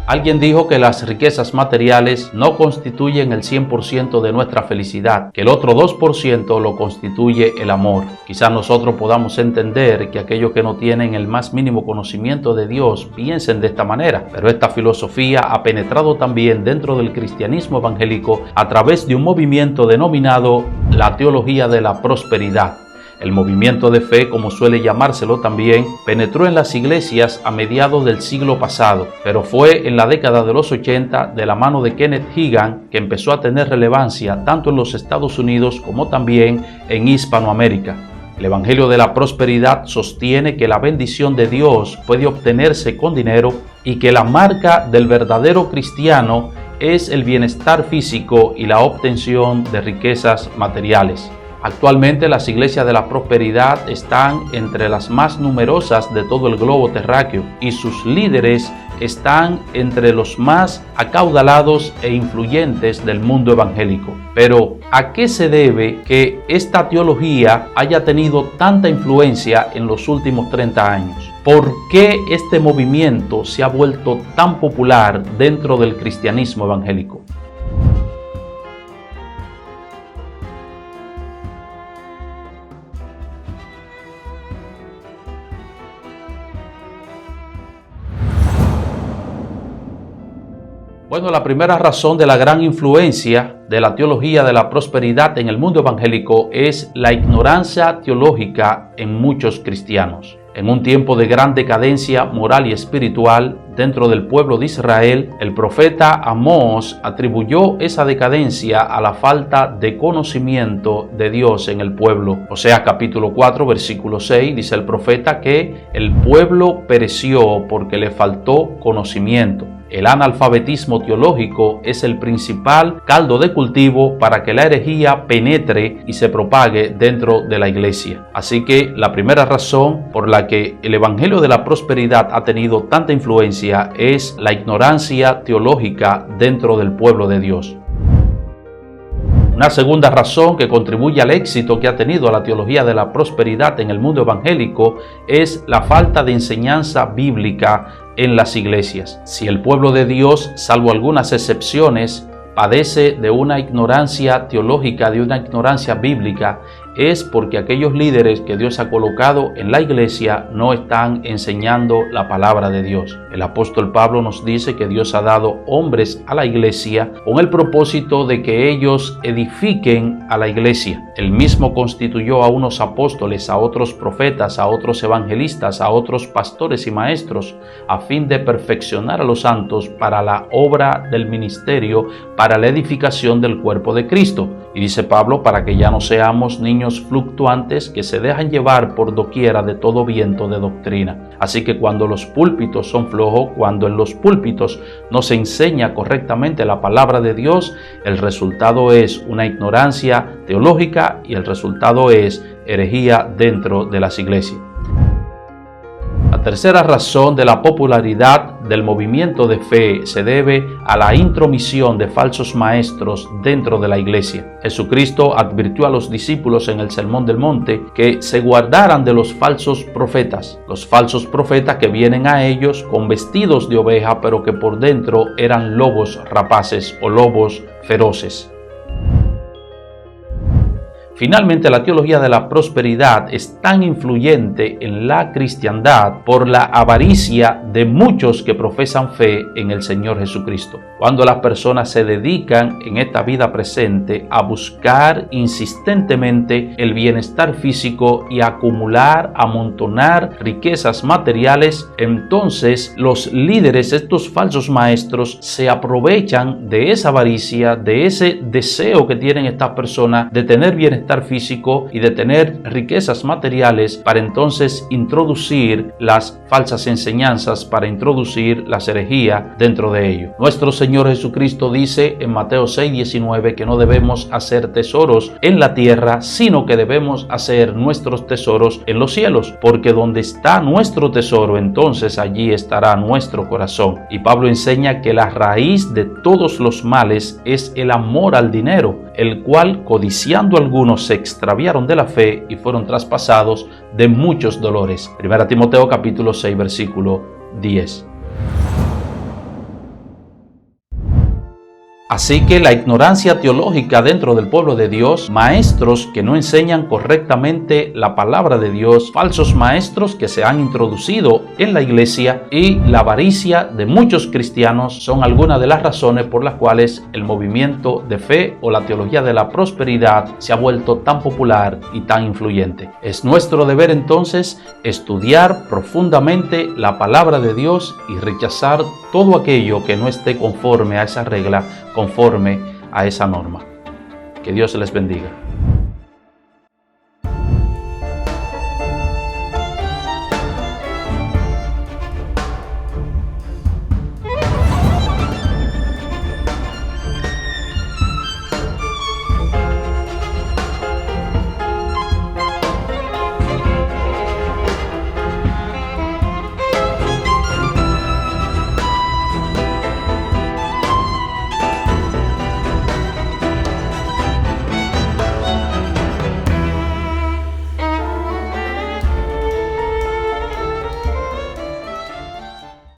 Alguien dijo que las riquezas materiales no constituyen el 100% de nuestra felicidad, que el otro 2% lo constituye el amor. Quizás nosotros podamos entender que aquellos que no tienen el más mínimo conocimiento de Dios piensen de esta manera, pero esta filosofía ha penetrado también dentro del cristianismo evangélico a través de un movimiento denominado la teología de la prosperidad. El movimiento de fe, como suele llamárselo también, penetró en las iglesias a mediados del siglo pasado, pero fue en la década de los 80, de la mano de Kenneth Hagin, que empezó a tener relevancia tanto en los Estados Unidos como también en Hispanoamérica. El Evangelio de la Prosperidad sostiene que la bendición de Dios puede obtenerse con dinero y que la marca del verdadero cristiano es el bienestar físico y la obtención de riquezas materiales. Actualmente las iglesias de la prosperidad están entre las más numerosas de todo el globo terráqueo y sus líderes están entre los más acaudalados e influyentes del mundo evangélico. Pero, ¿a qué se debe que esta teología haya tenido tanta influencia en los últimos 30 años? ¿Por qué este movimiento se ha vuelto tan popular dentro del cristianismo evangélico? Bueno, la primera razón de la gran influencia de la teología de la prosperidad en el mundo evangélico es la ignorancia teológica en muchos cristianos. En un tiempo de gran decadencia moral y espiritual dentro del pueblo de Israel, el profeta Amós atribuyó esa decadencia a la falta de conocimiento de Dios en el pueblo. Oseas capítulo 4, versículo 6, dice el profeta que el pueblo pereció porque le faltó conocimiento. El analfabetismo teológico es el principal caldo de cultivo para que la herejía penetre y se propague dentro de la iglesia. Así que la primera razón por la que el Evangelio de la Prosperidad ha tenido tanta influencia es la ignorancia teológica dentro del pueblo de Dios. Una segunda razón que contribuye al éxito que ha tenido la teología de la prosperidad en el mundo evangélico es la falta de enseñanza bíblica en las iglesias. Si el pueblo de Dios, salvo algunas excepciones, padece de una ignorancia teológica, de una ignorancia bíblica, es porque aquellos líderes que Dios ha colocado en la iglesia no están enseñando la palabra de Dios. El apóstol Pablo nos dice que Dios ha dado hombres a la iglesia con el propósito de que ellos edifiquen a la iglesia. Él mismo constituyó a unos apóstoles, a otros profetas, a otros evangelistas, a otros pastores y maestros, a fin de perfeccionar a los santos para la obra del ministerio, para la edificación del cuerpo de Cristo. Y dice Pablo, para que ya no seamos niños fluctuantes que se dejan llevar por doquiera de todo viento de doctrina. Así que cuando los púlpitos son flojos, cuando en los púlpitos no se enseña correctamente la palabra de Dios, el resultado es una ignorancia teológica y el resultado es herejía dentro de las iglesias. La tercera razón de la popularidad del movimiento de fe se debe a la intromisión de falsos maestros dentro de la iglesia. Jesucristo advirtió a los discípulos en el Sermón del Monte que se guardaran de los falsos profetas que vienen a ellos con vestidos de oveja, pero que por dentro eran lobos rapaces o lobos feroces. Finalmente, la teología de la prosperidad es tan influyente en la cristiandad por la avaricia de muchos que profesan fe en el Señor Jesucristo. Cuando las personas se dedican en esta vida presente a buscar insistentemente el bienestar físico y a acumular, amontonar riquezas materiales, entonces los líderes, estos falsos maestros, se aprovechan de esa avaricia, de ese deseo que tienen estas personas de tener bienestar físico y de tener riquezas materiales para entonces introducir las falsas enseñanzas, para introducir las herejías dentro de ello. Nuestro Señor Jesucristo dice en Mateo 6:19 que no debemos hacer tesoros en la tierra, sino que debemos hacer nuestros tesoros en los cielos, porque donde está nuestro tesoro, entonces allí estará nuestro corazón. Y Pablo enseña que la raíz de todos los males es el amor al dinero, el cual, codiciando algunos, se extraviaron de la fe y fueron traspasados de muchos dolores. 1 Timoteo capítulo 6, versículo 10. Así que la ignorancia teológica dentro del pueblo de Dios, maestros que no enseñan correctamente la palabra de Dios, falsos maestros que se han introducido en la iglesia y la avaricia de muchos cristianos son algunas de las razones por las cuales el movimiento de fe o la teología de la prosperidad se ha vuelto tan popular y tan influyente. Es nuestro deber entonces estudiar profundamente la palabra de Dios y rechazar todo aquello que no esté conforme a esa regla, conforme a esa norma. Que Dios les bendiga.